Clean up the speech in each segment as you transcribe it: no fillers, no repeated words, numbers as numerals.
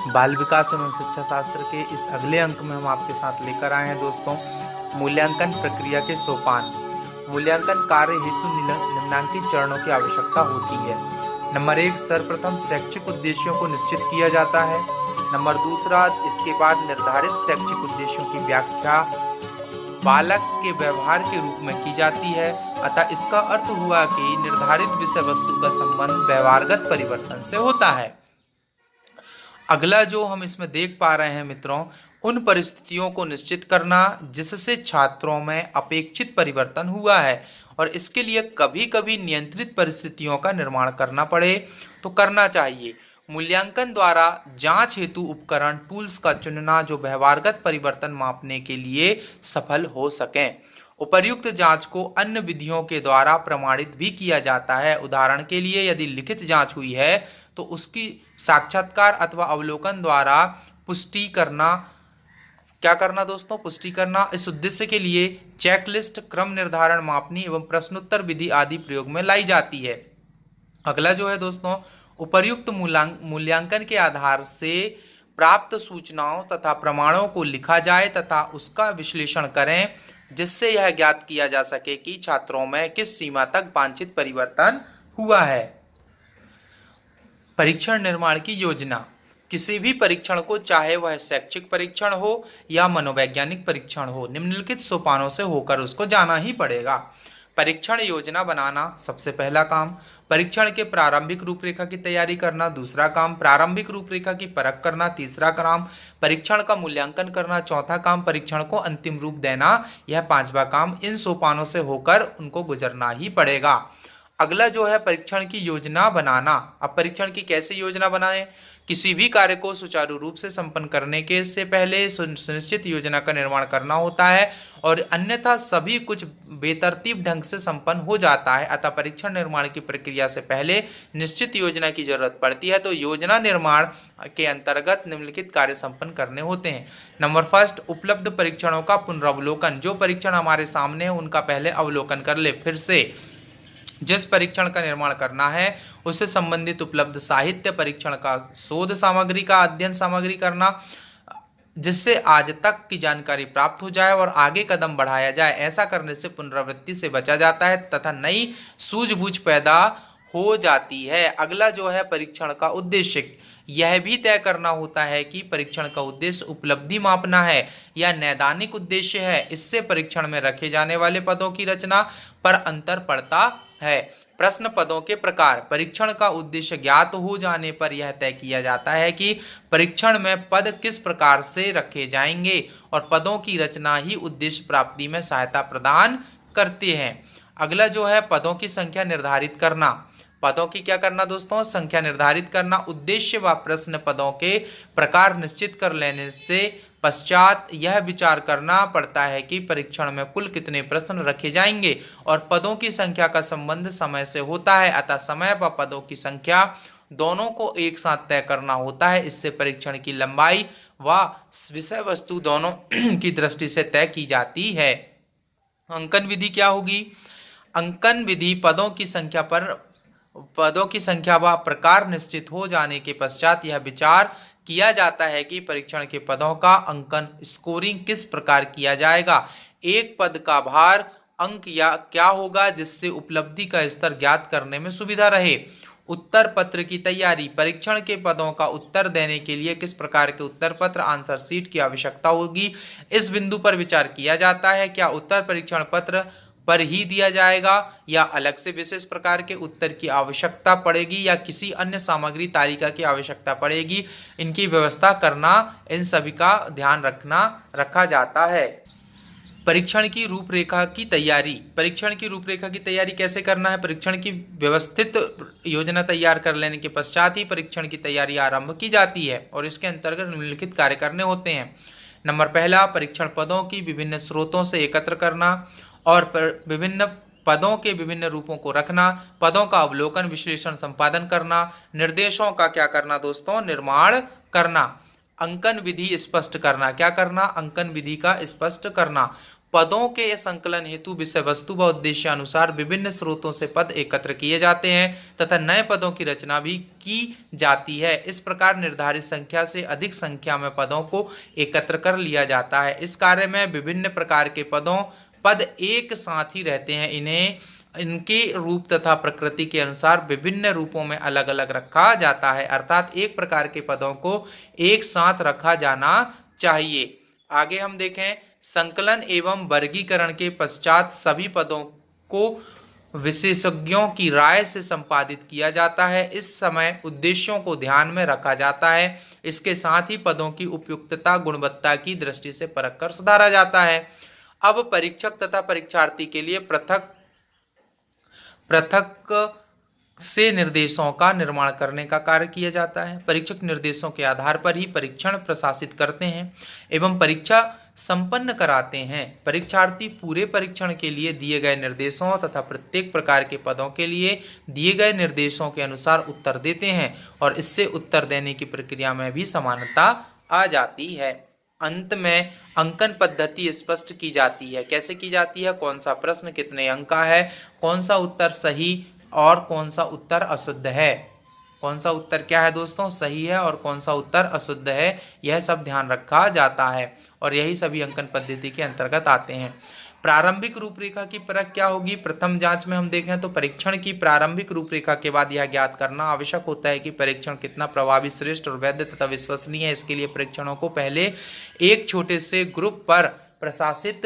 बाल विकास एवं शिक्षा शास्त्र के इस अगले अंक में हम आपके साथ लेकर आए हैं दोस्तों मूल्यांकन प्रक्रिया के सोपान। मूल्यांकन कार्य हेतु निम्नलिखित चरणों की आवश्यकता होती है। नंबर 1, सर्वप्रथम शैक्षिक उद्देश्यों को निश्चित किया जाता है। नंबर दूसरा, इसके बाद निर्धारित शैक्षिक उद्देश्यों की व्याख्या बालक के व्यवहार के रूप में की जाती है। अतः इसका अर्थ हुआ कि निर्धारित विषय वस्तु का संबंध व्यवहारगत परिवर्तन से होता है। अगला जो हम इसमें देख पा रहे हैं मित्रों, उन परिस्थितियों को निश्चित करना जिससे छात्रों में अपेक्षित परिवर्तन हुआ है और इसके लिए कभी कभी नियंत्रित परिस्थितियों का निर्माण करना पड़े तो करना चाहिए। मूल्यांकन द्वारा जांच हेतु उपकरण टूल्स का चुनना जो व्यवहारगत परिवर्तन मापने के लिए सफल हो सकें। उपर्युक्त जांच को अन्य विधियों के द्वारा प्रमाणित भी किया जाता है। उदाहरण के लिए यदि लिखित जांच हुई है तो उसकी साक्षात्कार अथवा अवलोकन द्वारा पुष्टि करना। क्या करना दोस्तों? पुष्टि करना। इस उद्देश्य के लिए चेकलिस्ट, क्रम निर्धारण, मापनी एवं प्रश्नोत्तर विधि आदि प्रयोग में लाई जाती है। अगला जो है दोस्तों, उपर्युक्त मूल्यांकन के आधार से प्राप्त सूचनाओं तथा प्रमाणों को लिखा जाए तथा उसका विश्लेषण करें जिससे यह ज्ञात किया जा सके कि छात्रों में किस सीमा तक वांछित परिवर्तन हुआ है। परीक्षण निर्माण की योजना। किसी भी परीक्षण को, चाहे वह शैक्षिक परीक्षण हो या मनोवैज्ञानिक परीक्षण हो, निम्नलिखित सोपानों से होकर उसको जाना ही पड़ेगा। परीक्षण योजना बनाना सबसे पहला काम। परीक्षण के प्रारंभिक रूपरेखा की तैयारी करना दूसरा काम। प्रारंभिक रूपरेखा की परख करना तीसरा काम। परीक्षण का मूल्यांकन करना चौथा काम। परीक्षण को अंतिम रूप देना यह पांचवा काम। इन सोपानों से होकर उनको गुजरना ही पड़ेगा। अगला जो है परीक्षण की योजना बनाना। अब परीक्षण की कैसे योजना बनाएं? किसी भी कार्य को सुचारू रूप से संपन्न करने के से पहले सुनिश्चित योजना का निर्माण करना होता है और अन्यथा सभी कुछ बेतरतीब ढंग से संपन्न हो जाता है। अतः परीक्षण निर्माण की प्रक्रिया से पहले निश्चित योजना की जरूरत पड़ती है। तो योजना निर्माण के अंतर्गत निम्नलिखित कार्य संपन्न करने होते हैं। नंबर फर्स्ट, उपलब्ध परीक्षणों का पुनरावलोकन। जो परीक्षण हमारे सामने है उनका पहले अवलोकन कर ले। फिर से जिस परीक्षण का निर्माण करना है उससे संबंधित उपलब्ध साहित्य, परीक्षण का शोध सामग्री का अध्ययन सामग्री करना जिससे आज तक की जानकारी प्राप्त हो जाए और आगे कदम बढ़ाया जाए। ऐसा करने से पुनरावृत्ति से बचा जाता है तथा नई सूझबूझ पैदा हो जाती है। अगला जो है परीक्षण का उद्देश्य। यह भी तय करना होता है कि परीक्षण का उद्देश्य उपलब्धि मापना है या नैदानिक उद्देश्य है। इससे परीक्षण में रखे जाने वाले पदों की रचना पर अंतर पड़ता है। प्रश्न पदों के प्रकार। परीक्षण का उद्देश्य ज्ञात हो जाने पर यह तय किया जाता है कि परीक्षण में पद किस प्रकार से रखे जाएंगे और पदों की रचना ही उद्देश्य प्राप्ति में सहायता प्रदान करते हैं। अगला जो है पदों की संख्या निर्धारित करना। पदों की क्या करना दोस्तों? संख्या निर्धारित करना। उद्देश्य व प्रश्न पदों के प्रकार निश्चित कर लेने से पश्चात यह विचार करना पड़ता है कि परीक्षण में कुल कितने प्रश्न रखे जाएंगे और पदों की संख्या का संबंध समय से होता है। अतः समय व पदों की संख्या दोनों को एक साथ तय करना होता है। इससे परीक्षण की लंबाई व विषय वस्तु दोनों की दृष्टि से तय की जाती है। अंकन विधि क्या होगी? अंकन विधि पदों की संख्या व प्रकार निश्चित हो जाने के पश्चात यह विचार किया जाता है कि परीक्षण के पदों का अंकन स्कोरिंग किस प्रकार किया जाएगा। एक पद का भार अंक या क्या होगा जिससे उपलब्धि का स्तर ज्ञात करने में सुविधा रहे। उत्तर पत्र की तैयारी। परीक्षण के पदों का उत्तर देने के लिए किस प्रकार के उत्तर पत्र, आंसर शीट की आवश्यकता होगी। इस बिंदु पर विचार किया जाता है क्या उत्तर परीक्षण पत्र पर ही दिया जाएगा या अलग से विशेष प्रकार के उत्तर की आवश्यकता पड़ेगी या किसी अन्य सामग्री तालिका की आवश्यकता पड़ेगी। इनकी व्यवस्था करना, इन सभी का ध्यान रखा जाता है। परीक्षण की रूपरेखा की तैयारी। परीक्षण की रूपरेखा की तैयारी कैसे करना है? परीक्षण की व्यवस्थित योजना तैयार कर लेने के पश्चात ही परीक्षण की तैयारी आरंभ की जाती है और इसके अंतर्गत निम्नलिखित कार्य करने होते हैं। नंबर पहला, परीक्षण पदों की विभिन्न स्रोतों से एकत्र करना और विभिन्न पदों के विभिन्न रूपों को रखना। पदों का अवलोकन, विश्लेषण, संपादन करना। निर्देशों का क्या करना दोस्तों? निर्माण करना। अंकन विधि स्पष्ट करना। क्या करना? अंकन विधि का स्पष्ट करना। पदों के संकलन हेतु विषय वस्तु व उद्देश्य अनुसार विभिन्न स्रोतों से पद एकत्र किए जाते हैं तथा नए पदों की रचना भी की जाती है। इस प्रकार निर्धारित संख्या से अधिक संख्या में पदों को एकत्र कर लिया जाता है। इस कार्य में विभिन्न प्रकार के पद एक साथ ही रहते हैं। इन्हें इनके रूप तथा प्रकृति के अनुसार विभिन्न रूपों में अलग अलग रखा जाता है, अर्थात एक प्रकार के पदों को एक साथ रखा जाना चाहिए। आगे हम देखें, संकलन एवं वर्गीकरण के पश्चात सभी पदों को विशेषज्ञों की राय से संपादित किया जाता है। इस समय उद्देश्यों को ध्यान में रखा जाता है। इसके साथ ही पदों की उपयुक्तता गुणवत्ता की दृष्टि से परख कर सुधारा जाता है। अब परीक्षक तथा परीक्षार्थी के लिए पृथक से निर्देशों का निर्माण करने का कार्य किया जाता है। परीक्षक निर्देशों के आधार पर ही परीक्षण प्रशासित करते हैं एवं परीक्षा संपन्न कराते हैं। परीक्षार्थी पूरे परीक्षण के लिए दिए गए निर्देशों तथा प्रत्येक प्रकार के पदों के लिए दिए गए निर्देशों के अनुसार उत्तर देते हैं और इससे उत्तर देने की प्रक्रिया में भी समानता आ जाती है। अंत में अंकन पद्धति स्पष्ट की जाती है। कैसे की जाती है? कौन सा प्रश्न कितने अंक का है, कौन सा उत्तर सही और कौन सा उत्तर अशुद्ध है, कौन सा उत्तर क्या है दोस्तों, सही है और कौन सा उत्तर अशुद्ध है, यह सब ध्यान रखा जाता है और यही सभी अंकन पद्धति के अंतर्गत आते हैं। प्रारंभिक रूपरेखा की परख क्या होगी? प्रथम जांच में हम देखें तो परीक्षण की प्रारंभिक रूपरेखा के बाद यह ज्ञात करना आवश्यक होता है कि परीक्षण कितना प्रभावी, श्रेष्ठ और वैध तथा विश्वसनीय है। इसके लिए परीक्षणों को पहले एक छोटे से ग्रुप पर प्रशासित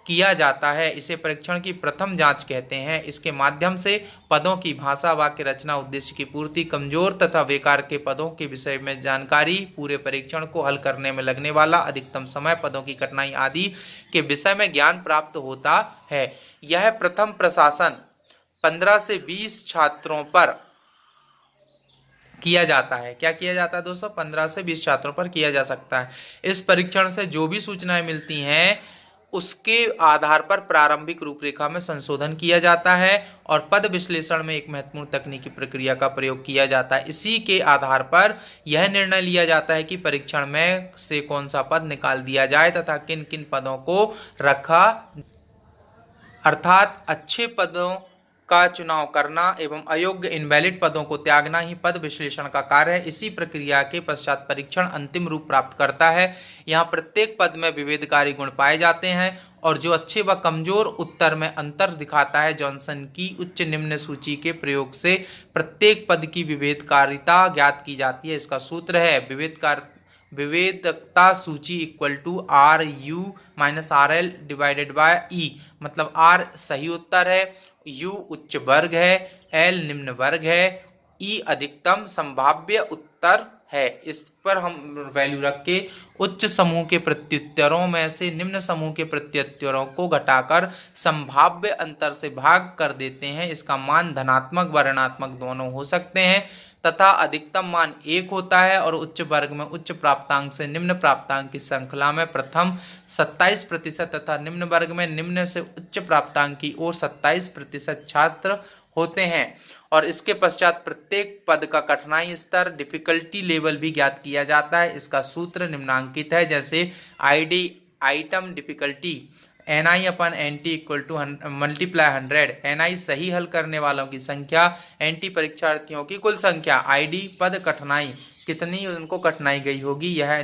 किया जाता है। इसे परीक्षण की प्रथम जांच कहते हैं। इसके माध्यम से पदों की भाषा, वाक्य रचना, उद्देश्य की पूर्ति, कमजोर तथा बेकार के पदों के विषय में जानकारी, पूरे परीक्षण को हल करने में लगने वाला अधिकतम समय, पदों की कठिनाई आदि के विषय में ज्ञान प्राप्त होता है। यह प्रथम प्रशासन 15 से 20 छात्रों पर किया जाता है। क्या किया जाता है दोस्तों? 15 से 20 छात्रों पर किया जा सकता है। इस परीक्षण से जो भी सूचनाएं मिलती हैं उसके आधार पर प्रारंभिक रूपरेखा में संशोधन किया जाता है और पद विश्लेषण में एक महत्वपूर्ण तकनीकी प्रक्रिया का प्रयोग किया जाता है। इसी के आधार पर यह निर्णय लिया जाता है कि परीक्षण में से कौन सा पद निकाल दिया जाए तथा किन किन पदों को रखा, अर्थात अच्छे पदों का चुनाव करना एवं अयोग्य इनवैलिड पदों को त्यागना ही पद विश्लेषण का कार्य है। इसी प्रक्रिया के पश्चात परीक्षण अंतिम रूप प्राप्त करता है। यहाँ प्रत्येक पद में विभेदकारी गुण पाए जाते हैं और जो अच्छे व कमजोर उत्तर में अंतर दिखाता है। जॉनसन की उच्च निम्न सूची के प्रयोग से प्रत्येक पद की विभेदकारिता ज्ञात की जाती है। इसका सूत्र है विभेदकता सूची equal to RU - RL divided by E। मतलब R सही उत्तर है, U उच्च वर्ग है, L निम्न वर्ग है, E अधिकतम संभाव्य उत्तर है। इस पर हम वैल्यू रख के उच्च समूह के प्रत्युत्तरों में से निम्न समूह के प्रत्युत्तरों को घटाकर संभाव्य अंतर से भाग कर देते हैं। इसका मान धनात्मक व ऋणात्मक दोनों हो सकते हैं तथा अधिकतम मान 1 होता है और उच्च वर्ग में उच्च प्राप्तांक से निम्न प्राप्तांक की श्रृंखला में प्रथम 27% तथा निम्न वर्ग में निम्न से उच्च प्राप्तांक की ओर 27% छात्र होते हैं। और इसके पश्चात प्रत्येक पद का कठिनाई स्तर, डिफिकल्टी लेवल भी ज्ञात किया जाता है। इसका सूत्र निम्नांकित है, जैसे item difficulty NI/NT equal to multiply 100। NI सही हल करने वालों की संख्या, NT परीक्षार्थियों की कुल संख्या, ID पद कठिनाई, कितनी उनको कठिनाई गई होगी, यह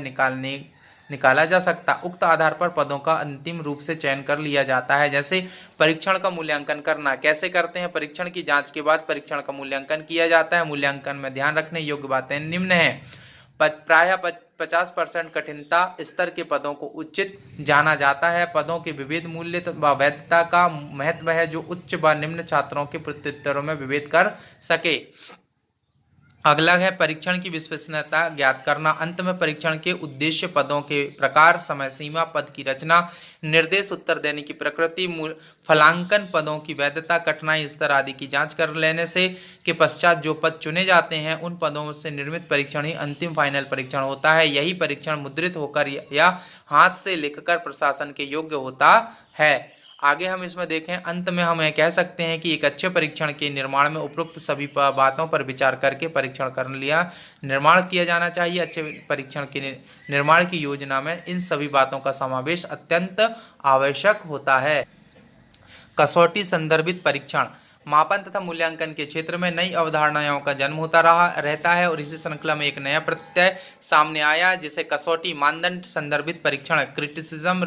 निकाला जा सकता। उक्त आधार पर पदों का अंतिम रूप से चयन कर लिया जाता है। जैसे परीक्षण का मूल्यांकन करना कैसे करते हैं? परीक्षण की जांच के बाद परीक्षण का मूल्यांकन किया जाता है। मूल्यांकन में ध्यान रखने योग्य बातें निम्न है। प्रायः 50% कठिनता स्तर के पदों को उचित जाना जाता है। पदों के विविध मूल्य व वैधता का महत्व है जो उच्च व निम्न छात्रों के प्रत्युत्तरों में विभेद कर सके। अगला है परीक्षण की विश्वसनीयता ज्ञात करना। अंत में परीक्षण के उद्देश्य, पदों के प्रकार, समय सीमा, पद की रचना, निर्देश, उत्तर देने की प्रकृति, फलांकन, पदों की वैधता, कठिनाई स्तर आदि की जांच कर लेने से के पश्चात जो पद चुने जाते हैं उन पदों से निर्मित परीक्षण ही अंतिम फाइनल परीक्षण होता है। यही परीक्षण मुद्रित होकर या हाथ से लिखकर प्रशासन के योग्य होता है। आगे हम इसमें देखें, अंत में हम यह कह सकते हैं कि एक अच्छे परीक्षण के निर्माण में उपरोक्त सभी बातों पर विचार करके परीक्षण कर लिया निर्माण किया जाना चाहिए। अच्छे परीक्षण के निर्माण की योजना में इन सभी बातों का समावेश अत्यंत आवश्यक होता है। कसौटी संदर्भित परीक्षण मापन तथा मूल्यांकन के क्षेत्र में नई अवधारणाओं का जन्म होता रहता है और इसी श्रृंखला में एक नया प्रत्यय सामने आया जिसे कसौटी मानदंड संदर्भित परीक्षण क्रिटिसिज्म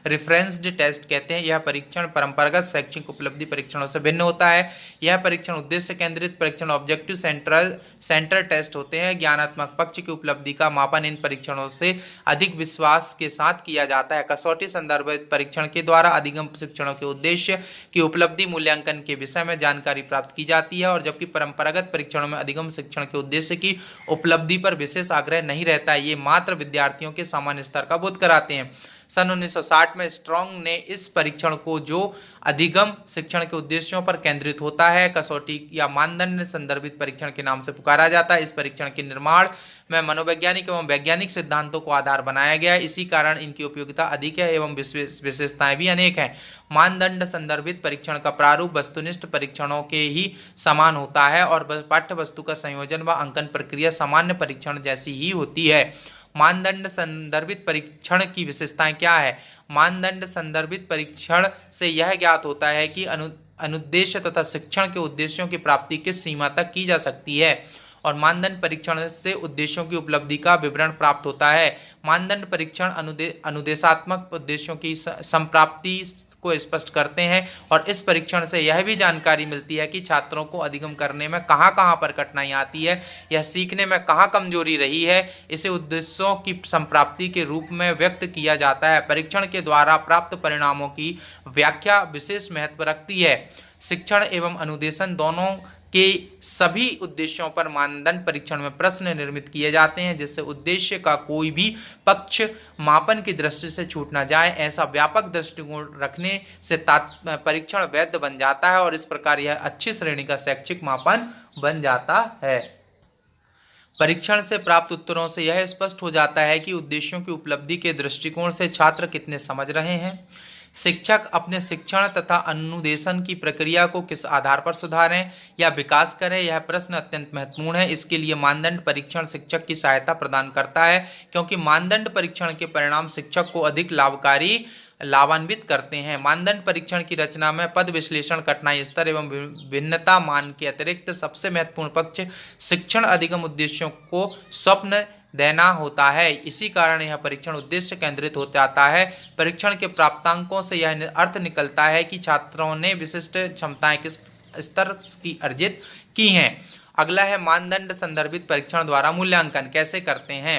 रिफरेंस्ड टेस्ट कहते हैं। यह परीक्षण परंपरागत शैक्षिक उपलब्धि परीक्षणों से भिन्न होता है। यह परीक्षण उद्देश्य केंद्रित परीक्षण ऑब्जेक्टिव सेंटर टेस्ट होते हैं। ज्ञानात्मक पक्ष की उपलब्धि का मापन इन परीक्षणों से अधिक विश्वास के साथ किया जाता है। कसौटी संदर्भित परीक्षण के द्वारा अधिगम शिक्षणों के उद्देश्य की उपलब्धि मूल्यांकन के विषय में जानकारी प्राप्त की जाती है और जबकि परंपरागत परीक्षणों में अधिगम शिक्षण के उद्देश्य की उपलब्धि पर विशेष आग्रह नहीं रहता है। ये मात्र विद्यार्थियों के सामान्य स्तर का बोध कराते हैं। सन 1960 में स्ट्रॉन्ग ने इस परीक्षण को जो अधिगम शिक्षण के उद्देश्यों पर केंद्रित होता है कसौटी या मानदंड संदर्भित परीक्षण के नाम से पुकारा जाता है। इस परीक्षण के निर्माण में मनोवैज्ञानिक एवं वैज्ञानिक सिद्धांतों को आधार बनाया गया है। इसी कारण इनकी उपयोगिता अधिक है एवं विशेषताएं भी अनेक हैं। मानदंड संदर्भित परीक्षण का प्रारूप वस्तुनिष्ठ परीक्षणों के ही समान होता है और पाठ्य वस्तु का संयोजन व अंकन प्रक्रिया सामान्य परीक्षण जैसी ही होती है। मानदंड संदर्भित परीक्षण की विशेषताएं क्या है? मानदंड संदर्भित परीक्षण से यह ज्ञात होता है कि अनुद्देश्य तथा शिक्षण के उद्देश्यों की प्राप्ति किस सीमा तक की जा सकती है और मानदंड परीक्षण से उद्देश्यों की उपलब्धि का विवरण प्राप्त होता है। मानदंड परीक्षण अनुदेशात्मक उद्देश्यों की संप्राप्ति को स्पष्ट करते हैं और इस परीक्षण से यह भी जानकारी मिलती है कि छात्रों को अधिगम करने में कहां पर कठिनाई आती है या सीखने में कहां कमजोरी रही है। इसे उद्देश्यों की संप्राप्ति के रूप में व्यक्त किया जाता है। परीक्षण के द्वारा प्राप्त परिणामों की व्याख्या विशेष महत्व रखती है। शिक्षण एवं अनुदेशन दोनों के सभी उद्देश्यों पर मानदंड परीक्षण में प्रश्न निर्मित किए जाते हैं जिससे उद्देश्य का कोई भी पक्ष मापन की दृष्टि से छूट न जाए। ऐसा व्यापक दृष्टिकोण रखने से परीक्षण वैध बन जाता है और इस प्रकार यह अच्छी श्रेणी का शैक्षिक मापन बन जाता है। परीक्षण से प्राप्त उत्तरों से यह स्पष्ट हो जाता है कि उद्देश्यों की उपलब्धि के दृष्टिकोण से छात्र कितने समझ रहे हैं। शिक्षक अपने शिक्षण तथा अनुदेशन की प्रक्रिया को किस आधार पर सुधारें या विकास करें, यह प्रश्न अत्यंत महत्वपूर्ण है। इसके लिए मानदंड परीक्षण शिक्षक की सहायता प्रदान करता है क्योंकि मानदंड परीक्षण के परिणाम शिक्षक को अधिक लाभान्वित करते हैं। मानदंड परीक्षण की रचना में पद विश्लेषण, कठिनाई स्तर एवं भिन्नता मान के अतिरिक्त सबसे महत्वपूर्ण पक्ष शिक्षण अधिगम उद्देश्यों को स्वप्न देना होता है। इसी कारण यह परीक्षण उद्देश्य केंद्रित हो जाता है। परीक्षण के प्राप्तांकों से यह अर्थ निकलता है कि छात्रों ने विशिष्ट क्षमताएं किस स्तर की अर्जित की हैं। अगला है मानदंड संदर्भित परीक्षण द्वारा मूल्यांकन कैसे करते हैं।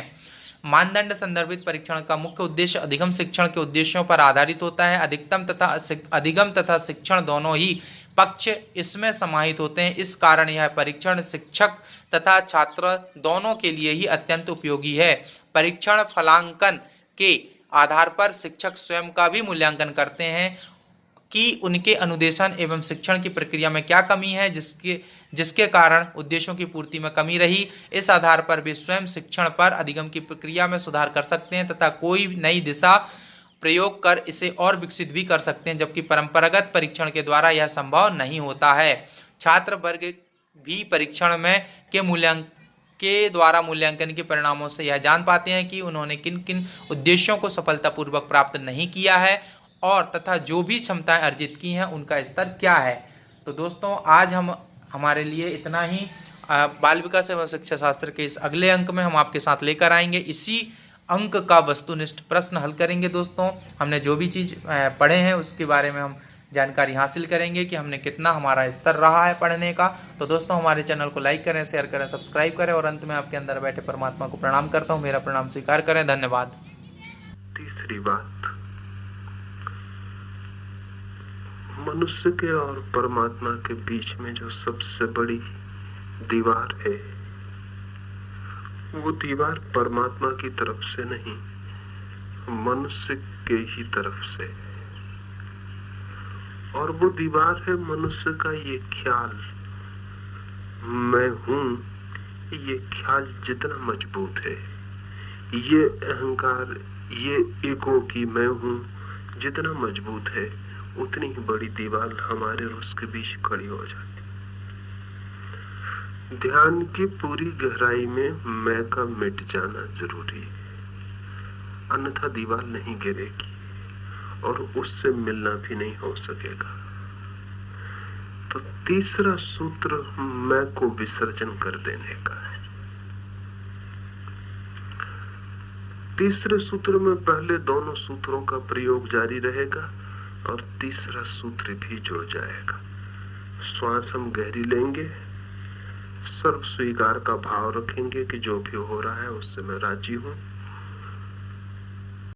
मानदंड संदर्भित परीक्षण का मुख्य उद्देश्य अधिगम शिक्षण के उद्देश्यों पर आधारित होता है। अधिगम तथा शिक्षण दोनों ही पक्ष इसमें समाहित होते हैं। इस कारण यह परीक्षण शिक्षक तथा छात्र दोनों के लिए ही अत्यंत उपयोगी है। परीक्षण फलांकन के आधार पर शिक्षक स्वयं का भी मूल्यांकन करते हैं कि उनके अनुदेशन एवं शिक्षण की प्रक्रिया में क्या कमी है जिसके कारण उद्देश्यों की पूर्ति में कमी रही। इस आधार पर वे स्वयं शिक्षण पर अधिगम की प्रक्रिया में सुधार कर सकते हैं तथा कोई नई दिशा प्रयोग कर इसे और विकसित भी कर सकते हैं, जबकि परंपरागत परीक्षण के द्वारा यह संभव नहीं होता है। छात्र वर्ग भी परीक्षण में के द्वारा मूल्यांकन के परिणामों से यह जान पाते हैं कि उन्होंने किन किन उद्देश्यों को सफलतापूर्वक प्राप्त नहीं किया है और तथा जो भी क्षमताएं अर्जित की हैं उनका स्तर क्या है। तो दोस्तों आज हमारे लिए इतना ही। बाल विकास एवं शिक्षा शास्त्र के इस अगले अंक में हम आपके साथ लेकर आएंगे इसी अंक का वस्तुनिष्ठ प्रश्न हल करेंगे। दोस्तों हमने जो भी चीज़ पढ़े हैं उसके बारे में हम जानकारी हासिल करेंगे कि हमने कितना हमारा स्तर रहा है पढ़ने का। तो दोस्तों हमारे चैनल को लाइक करें, शेयर करें, सब्सक्राइब करें और अंत में आपके अंदर बैठे परमात्मा को प्रणाम करता हूँ। मेरा प्रणाम स्वीकार करें। धन्यवाद। तीसरी बात, मनुष्य के और परमात्मा के बीच में जो सबसे बड़ी दीवार है वो दीवार परमात्मा की तरफ से नहीं, मनुष्य के ही तरफ से। और वो दीवार है मनुष्य का ये ख्याल, मैं हूं। ये ख्याल जितना मजबूत है, ये अहंकार, ये ईगो की मैं हूं जितना मजबूत है, उतनी ही बड़ी दीवार हमारे और उसके बीच खड़ी हो जाती। ध्यान की पूरी गहराई में मैं का मिट जाना जरूरी है, अन्यथा दीवार नहीं गिरेगी और उससे मिलना भी नहीं हो सकेगा। तो तीसरा सूत्र मैं को विसर्जन कर देने का है। तीसरे सूत्र में पहले दोनों सूत्रों का प्रयोग जारी रहेगा और तीसरा सूत्र भी जुड़ जाएगा। श्वास हम गहरी लेंगे, सर्व स्वीकार का भाव रखेंगे कि जो भी हो रहा है उससे मैं राजी हूं,